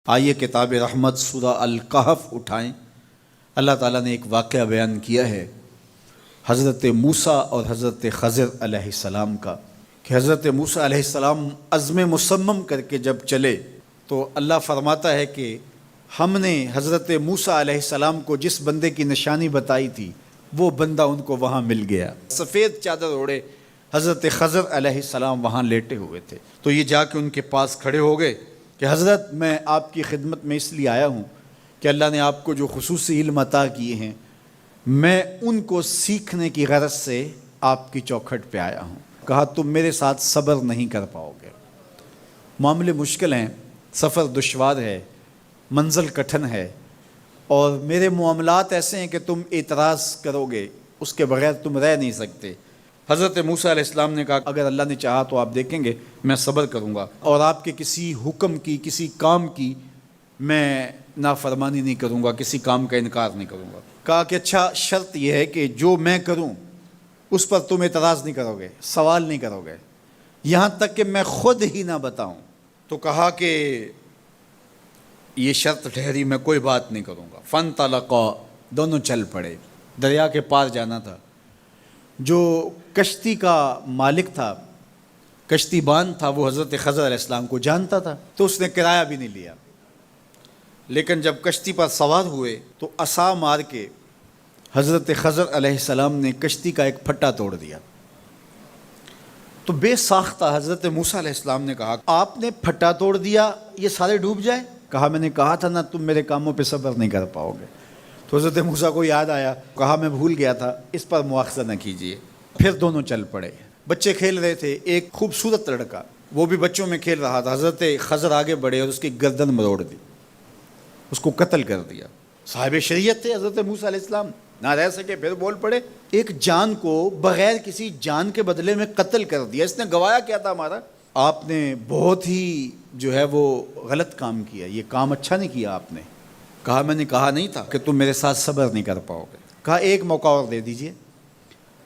آئیے کتاب رحمت سورہ الکہف اٹھائیں۔ اللہ تعالیٰ نے ایک واقعہ بیان کیا ہے حضرت موسیٰ اور حضرت خضر علیہ السلام کا، کہ حضرت موسیٰ علیہ السلام عزم مصمم کر کے جب چلے تو اللہ فرماتا ہے کہ ہم نے حضرت موسیٰ علیہ السلام کو جس بندے کی نشانی بتائی تھی وہ بندہ ان کو وہاں مل گیا۔ سفید چادر اوڑے حضرت خضر علیہ السلام وہاں لیٹے ہوئے تھے، تو یہ جا کے ان کے پاس کھڑے ہو گئے کہ حضرت میں آپ کی خدمت میں اس لیے آیا ہوں کہ اللہ نے آپ کو جو خصوصی علم عطا کیے ہیں میں ان کو سیکھنے کی غرض سے آپ کی چوکھٹ پہ آیا ہوں۔ کہا تم میرے ساتھ صبر نہیں کر پاؤ گے، معاملے مشکل ہیں، سفر دشوار ہے، منزل کٹھن ہے، اور میرے معاملات ایسے ہیں کہ تم اعتراض کرو گے اس کے بغیر تم رہ نہیں سکتے۔ حضرت موسیٰ علیہ السلام نے کہا اگر اللہ نے چاہا تو آپ دیکھیں گے میں صبر کروں گا اور آپ کے کسی حکم کی کسی کام کی میں نافرمانی نہیں کروں گا، کسی کام کا انکار نہیں کروں گا۔ کہا کہ اچھا شرط یہ ہے کہ جو میں کروں اس پر تم اعتراض نہیں کرو گے، سوال نہیں کرو گے، یہاں تک کہ میں خود ہی نہ بتاؤں۔ تو کہا کہ یہ شرط ٹھہری، میں کوئی بات نہیں کروں گا۔ فانطلقا، دونوں چل پڑے، دریا کے پار جانا تھا۔ جو کشتی کا مالک تھا، کشتی بان تھا، وہ حضرت خضر علیہ السلام کو جانتا تھا تو اس نے کرایہ بھی نہیں لیا، لیکن جب کشتی پر سوار ہوئے تو عصا مار کے حضرت خضر علیہ السلام نے کشتی کا ایک پھٹا توڑ دیا۔ تو بے ساختہ حضرت موسیٰ علیہ السلام نے کہا آپ نے پھٹا توڑ دیا، یہ سارے ڈوب جائیں؟ کہا میں نے کہا تھا نا تم میرے کاموں پہ صبر نہیں کر پاؤ گے۔ تو حضرت موسیٰ کو یاد آیا، کہا میں بھول گیا تھا، اس پر مواخذہ نہ کیجیے۔ پھر دونوں چل پڑے، بچے کھیل رہے تھے، ایک خوبصورت لڑکا وہ بھی بچوں میں کھیل رہا تھا۔ حضرت خضر آگے بڑھے اور اس کی گردن مروڑ دی، اس کو قتل کر دیا۔ صاحب شریعت تھے حضرت موسیٰ علیہ السلام، نہ رہ سکے، پھر بول پڑے ایک جان کو بغیر کسی جان کے بدلے میں قتل کر دیا، اس نے گوایا کیا تھا ہمارا؟ آپ نے بہت ہی جو ہے وہ غلط کام کیا، یہ کام اچھا نہیں کیا آپ نے۔ کہا میں نے کہا نہیں تھا کہ تم میرے ساتھ صبر نہیں کر پاؤ گے۔ کہا ایک موقع اور دے دیجئے،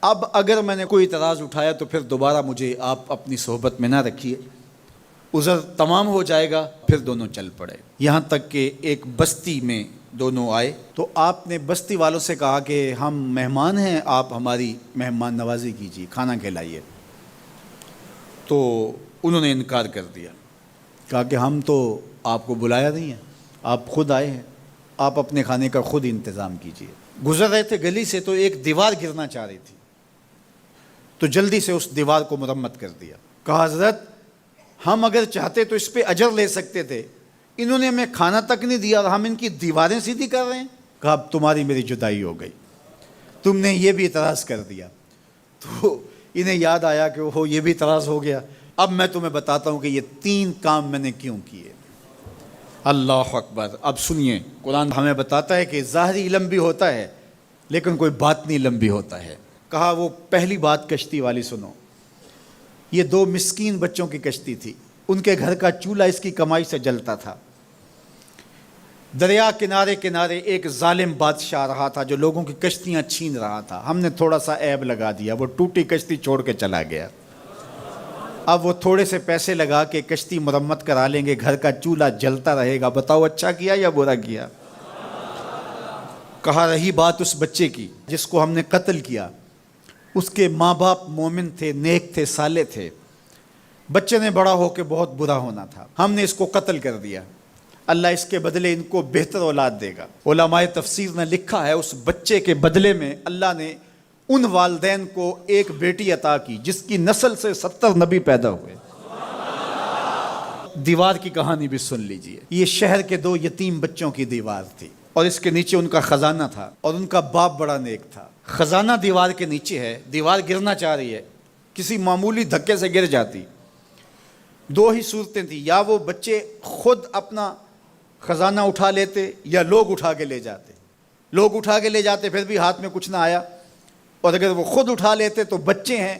اب اگر میں نے کوئی اعتراض اٹھایا تو پھر دوبارہ مجھے آپ اپنی صحبت میں نہ رکھیے، عذر تمام ہو جائے گا۔ پھر دونوں چل پڑے، یہاں تک کہ ایک بستی میں دونوں آئے تو آپ نے بستی والوں سے کہا کہ ہم مہمان ہیں، آپ ہماری مہمان نوازی کیجیے، کھانا کھلائیے۔ تو انہوں نے انکار کر دیا، کہا کہ ہم تو آپ کو بلایا نہیں ہے، آپ خود آئے ہیں، آپ اپنے کھانے کا خود انتظام کیجیے۔ گزر رہے تھے گلی سے تو ایک دیوار گرنا چاہ رہی تھی، تو جلدی سے اس دیوار کو مرمت کر دیا۔ کہا حضرت ہم اگر چاہتے تو اس پہ اجر لے سکتے تھے، انہوں نے ہمیں کھانا تک نہیں دیا اور ہم ان کی دیواریں سیدھی کر رہے ہیں۔ کہا اب تمہاری میری جدائی ہو گئی، تم نے یہ بھی اعتراض کر دیا۔ تو انہیں یاد آیا کہ وہ یہ بھی اعتراض ہو گیا۔ اب میں تمہیں بتاتا ہوں کہ یہ 3 کام میں نے کیوں کیے۔ اللہ اکبر۔ اب سنیے، قرآن ہمیں بتاتا ہے کہ ظاہری علم بھی ہوتا ہے لیکن کوئی باطنی علم بھی ہوتا ہے۔ کہا وہ پہلی بات کشتی والی سنو، یہ 2 مسکین بچوں کی کشتی تھی، ان کے گھر کا چولہا اس کی کمائی سے جلتا تھا۔ دریا کنارے کنارے ایک ظالم بادشاہ رہا تھا جو لوگوں کی کشتیاں چھین رہا تھا، ہم نے تھوڑا سا عیب لگا دیا، وہ ٹوٹی کشتی چھوڑ کے چلا گیا۔ اب وہ تھوڑے سے پیسے لگا کے کشتی مرمت کرا لیں گے، گھر کا چولہا جلتا رہے گا، بتاؤ اچھا کیا یا برا کیا؟ کہا رہی بات اس بچے کی جس کو ہم نے قتل کیا، اس کے ماں باپ مومن تھے، نیک تھے، صالح تھے، بچے نے بڑا ہو کے بہت برا ہونا تھا، ہم نے اس کو قتل کر دیا، اللہ اس کے بدلے ان کو بہتر اولاد دے گا۔ علماء تفسیر نے لکھا ہے اس بچے کے بدلے میں اللہ نے ان والدین کو ایک بیٹی عطا کی جس کی نسل سے 70 نبی پیدا ہوئے۔ دیوار کی کہانی بھی سن لیجئے، یہ شہر کے 2 یتیم بچوں کی دیوار تھی اور اس کے نیچے ان کا خزانہ تھا اور ان کا باپ بڑا نیک تھا۔ خزانہ دیوار کے نیچے ہے، دیوار گرنا چاہ رہی ہے، کسی معمولی دھکے سے گر جاتی۔ 2 ہی صورتیں تھیں، یا وہ بچے خود اپنا خزانہ اٹھا لیتے یا لوگ اٹھا کے لے جاتے۔ لوگ اٹھا کے لے جاتے پھر بھی ہاتھ میں کچھ نہ آیا، اور اگر وہ خود اٹھا لیتے تو بچے ہیں،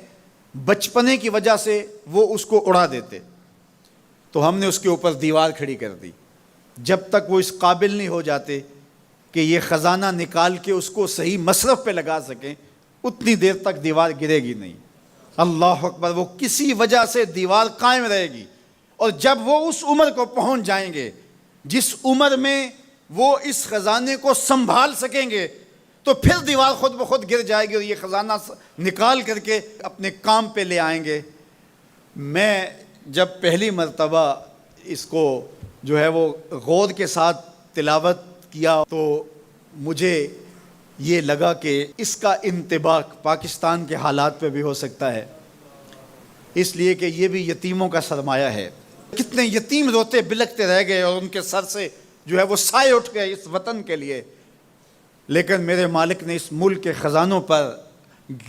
بچپنے کی وجہ سے وہ اس کو اڑا دیتے۔ تو ہم نے اس کے اوپر دیوار کھڑی کر دی، جب تک وہ اس قابل نہیں ہو جاتے کہ یہ خزانہ نکال کے اس کو صحیح مصرف پہ لگا سکیں، اتنی دیر تک دیوار گرے گی نہیں۔ اللہ اکبر۔ وہ کسی وجہ سے دیوار قائم رہے گی، اور جب وہ اس عمر کو پہنچ جائیں گے جس عمر میں وہ اس خزانے کو سنبھال سکیں گے تو پھر دیوار خود بخود گر جائے گی اور یہ خزانہ نکال کر کے اپنے کام پہ لے آئیں گے۔ میں جب پہلی مرتبہ اس کو جو ہے وہ غور کے ساتھ تلاوت کیا تو مجھے یہ لگا کہ اس کا انطباق پاکستان کے حالات پہ بھی ہو سکتا ہے، اس لیے کہ یہ بھی یتیموں کا سرمایہ ہے۔ کتنے یتیم روتے بلکتے رہ گئے اور ان کے سر سے جو ہے وہ سائے اٹھ گئے اس وطن کے لیے، لیکن میرے مالک نے اس ملک کے خزانوں پر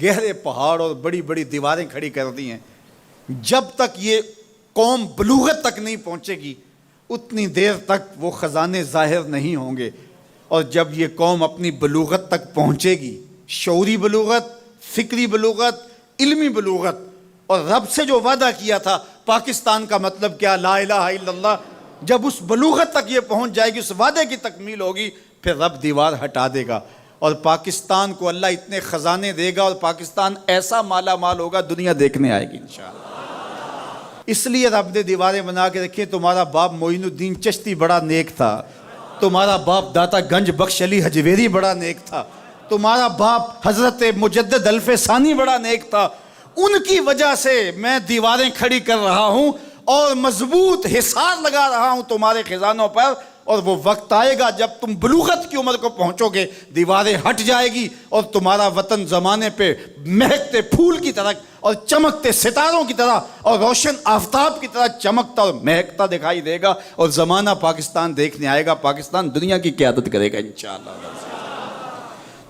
گہرے پہاڑ اور بڑی بڑی دیواریں کھڑی کر دی ہیں۔ جب تک یہ قوم بلوغت تک نہیں پہنچے گی اتنی دیر تک وہ خزانے ظاہر نہیں ہوں گے، اور جب یہ قوم اپنی بلوغت تک پہنچے گی، شعوری بلوغت، فکری بلوغت، علمی بلوغت، اور رب سے جو وعدہ کیا تھا پاکستان کا مطلب کیا، لا الہ الا اللہ، جب اس بلوغت تک یہ پہنچ جائے گی، اس وعدے کی تکمیل ہوگی، پھر رب دیوار ہٹا دے گا اور پاکستان کو اللہ اتنے خزانے دے گا اور پاکستان ایسا مالا مال ہوگا دنیا دیکھنے آئے گی انشاءاللہ۔ اس لیے رب نے دیواریں بنا کے رکھی۔ تمہارا باپ معین الدین چشتی بڑا نیک تھا، تمہارا باپ داتا گنج بخش علی حجویری بڑا نیک تھا، تمہارا باپ حضرت مجدد الف ثانی بڑا نیک تھا، ان کی وجہ سے میں دیواریں کھڑی کر رہا ہوں اور مضبوط حصار لگا رہا ہوں تمہارے خزانوں پر، اور وہ وقت آئے گا جب تم بلوغت کی عمر کو پہنچو گے دیواریں ہٹ جائے گی اور تمہارا وطن زمانے پہ مہکتے پھول کی طرح اور چمکتے ستاروں کی طرح اور روشن آفتاب کی طرح چمکتا اور مہکتا دکھائی دے گا، اور زمانہ پاکستان دیکھنے آئے گا، پاکستان دنیا کی قیادت کرے گا انشاءاللہ۔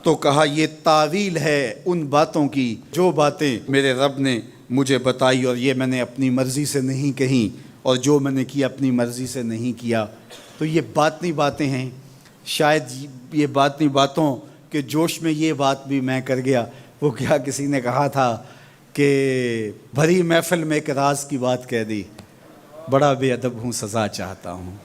تو کہا یہ تعویل ہے ان باتوں کی جو باتیں میرے رب نے مجھے بتائی، اور یہ میں نے اپنی مرضی سے نہیں کہیں، اور جو میں نے کیا اپنی مرضی سے نہیں کیا۔ تو یہ باطنی باتیں ہیں، شاید یہ باطنی باتوں کے جوش میں یہ بات بھی میں کر گیا۔ وہ کیا کسی نے کہا تھا کہ بھری محفل میں ایک راز کی بات کہہ دی، بڑا بے ادب ہوں سزا چاہتا ہوں۔